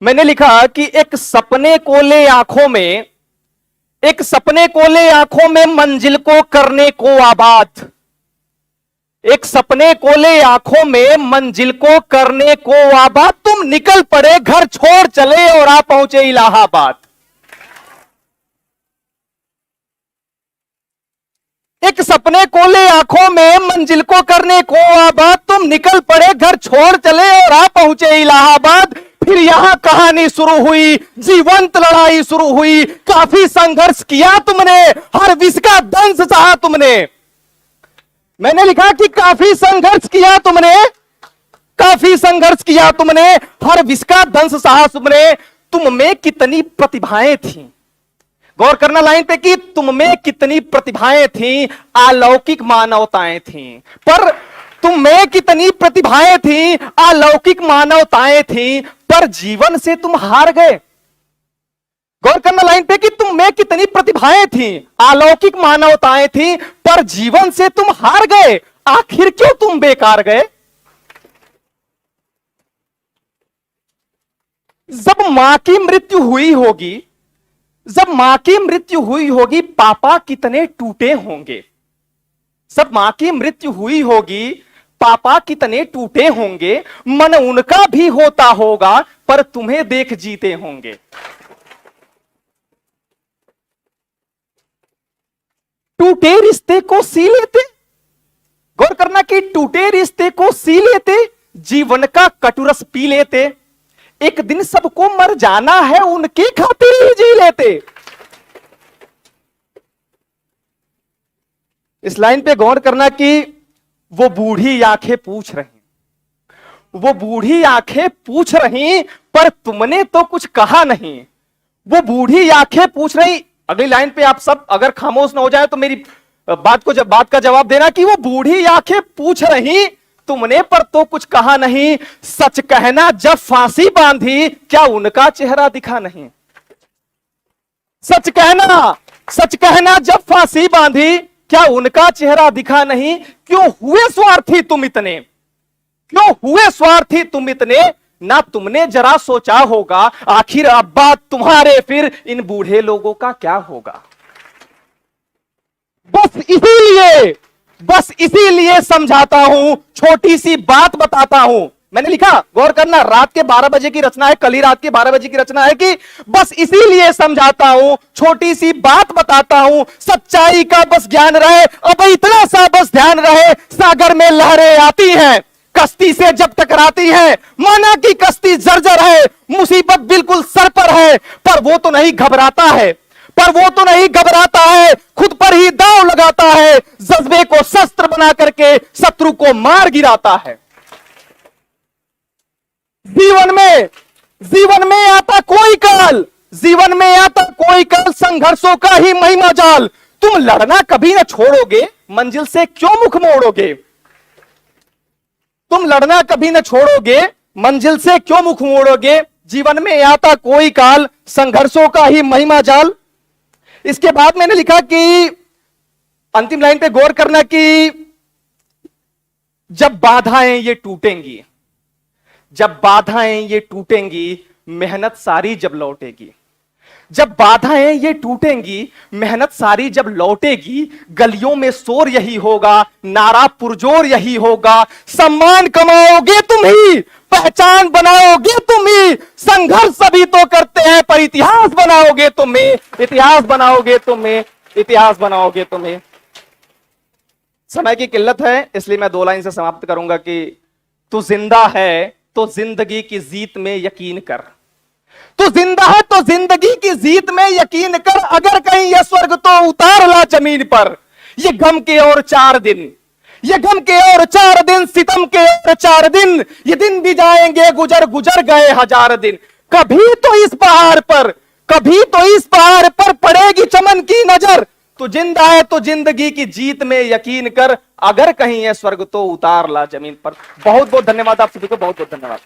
मैंने लिखा कि एक सपने को ले आंखों में, एक सपने को ले आंखों में मंजिल को करने को आबाद, एक सपने को ले आंखों में मंजिल को करने को आबाद, तुम निकल पड़े घर छोड़ चले और आ पहुंचे इलाहाबाद। एक सपने को ले आंखों में मंजिल को करने को आबाद, तुम निकल पड़े घर छोड़ चले और आ पहुंचे इलाहाबाद। फिर यहां कहानी शुरू हुई, जीवंत लड़ाई शुरू हुई, काफी संघर्ष किया तुमने, हर विष का दंश सहा तुमने। मैंने लिखा कि काफी संघर्ष किया तुमने, काफी संघर्ष किया तुमने, हर विष का दंश सहा तुमने। तुम में कितनी प्रतिभाएं थी, गौर करना लाइन पे, कि तुम में कितनी प्रतिभाएं थी, अलौकिक मानवताएं थी, पर तुम में कितनी प्रतिभाएं थी, अलौकिक मानवताएं थी, पर जीवन से तुम हार गए। गौर करना लाइन पे, कि तुम में कितनी प्रतिभाएं थी, अलौकिक मानवताएं थी, पर जीवन से तुम हार गए। आखिर क्यों तुम बेकार गए? जब मां की मृत्यु हुई होगी, जब मां की मृत्यु हुई होगी, पापा कितने टूटे होंगे। जब मां की मृत्यु हुई होगी, पापा कितने टूटे होंगे। मन उनका भी होता होगा, पर तुम्हें देख जीते होंगे। टूटे रिश्ते को सी लेते, गौर करना कि टूटे रिश्ते को सी लेते, जीवन का कटुरस पी लेते। एक दिन सबको मर जाना है, उनकी खातिर ही जी लेते। इस लाइन पे गौर करना कि वो बूढ़ी आंखें पूछ रही, वो बूढ़ी आंखें पूछ रही, पर तुमने तो कुछ कहा नहीं। वो बूढ़ी आंखें पूछ रही। अगली लाइन पे आप सब अगर खामोश ना हो जाए तो मेरी बात का जवाब देना कि वो बूढ़ी आंखें पूछ रही, तुमने पर तो कुछ कहा नहीं। सच कहना जब फांसी बांधी, क्या उनका चेहरा दिखा नहीं। सच कहना जब फांसी बांधी, क्या उनका चेहरा दिखा नहीं। क्यों हुए स्वार्थी तुम इतने, क्यों हुए स्वार्थी तुम इतने, ना तुमने जरा सोचा होगा आखिर अब्बा तुम्हारे फिर इन बूढ़े लोगों का क्या होगा। बस इसीलिए समझाता हूं, छोटी सी बात बताता हूं। मैंने लिखा, गौर करना, रात के 12 बजे की रचना है, कल ही रात के 12 बजे की रचना है, कि बस इसीलिए समझाता हूं, छोटी सी बात बताता हूं, सच्चाई का बस ज्ञान रहे, अब इतना सा बस ध्यान रहे। सागर में लहरें आती हैं, कश्ती से जब टकराती है, माना कि कश्ती जर्जर है, मुसीबत बिल्कुल सर पर है, पर वो तो नहीं घबराता है, पर वो तो नहीं घबराता है, खुद पर ही दांव लगाता है, जज्बे को शस्त्र बना करके शत्रु को मार गिराता है। जीवन में आता कोई काल, जीवन में आता कोई काल, संघर्षों का ही महिमा जाल। तुम लड़ना कभी ना छोड़ोगे, मंजिल से क्यों मुख मोड़ोगे। तुम लड़ना कभी न छोड़ोगे, मंजिल से क्यों मुख मोड़ोगे। जीवन में आता कोई काल, संघर्षों का ही महिमा जाल। इसके बाद मैंने लिखा कि अंतिम लाइन पे गौर करना कि जब बाधाएं ये टूटेंगी, जब बाधाएं ये टूटेंगी, मेहनत सारी जब लौटेगी। जब बाधाएं ये टूटेंगी, मेहनत सारी जब लौटेगी, गलियों में शोर यही होगा, नारा पुरजोर यही होगा। सम्मान कमाओगे तुम ही, पहचान बनाओगे तुम ही, संघर्ष सभी तो करते हैं, पर इतिहास बनाओगे तुम ही, इतिहास बनाओगे तुम ही, इतिहास बनाओगे तुम ही। समय की किल्लत है, इसलिए मैं 2 लाइन से समाप्त करूंगा कि तू जिंदा है तो जिंदगी की जीत में यकीन कर, तू जिंदा है तो जिंदगी की जीत में यकीन कर। अगर कहीं यह स्वर्ग तो उतार ला जमीन पर। ये गम के और 4 दिन, ये गम के और 4 दिन, सितम के और 4 दिन, ये दिन भी जाएंगे गुजर गुजर गए 1000 दिन। कभी तो इस पहाड़ पर, कभी तो इस पहाड़ पर पड़ेगी चमन की नजर। तू जिंदा है तो जिंदगी की जीत में यकीन कर, अगर कहीं यह स्वर्ग तो उतार ला जमीन पर। बहुत बहुत धन्यवाद आप सभी को, बहुत बहुत धन्यवाद।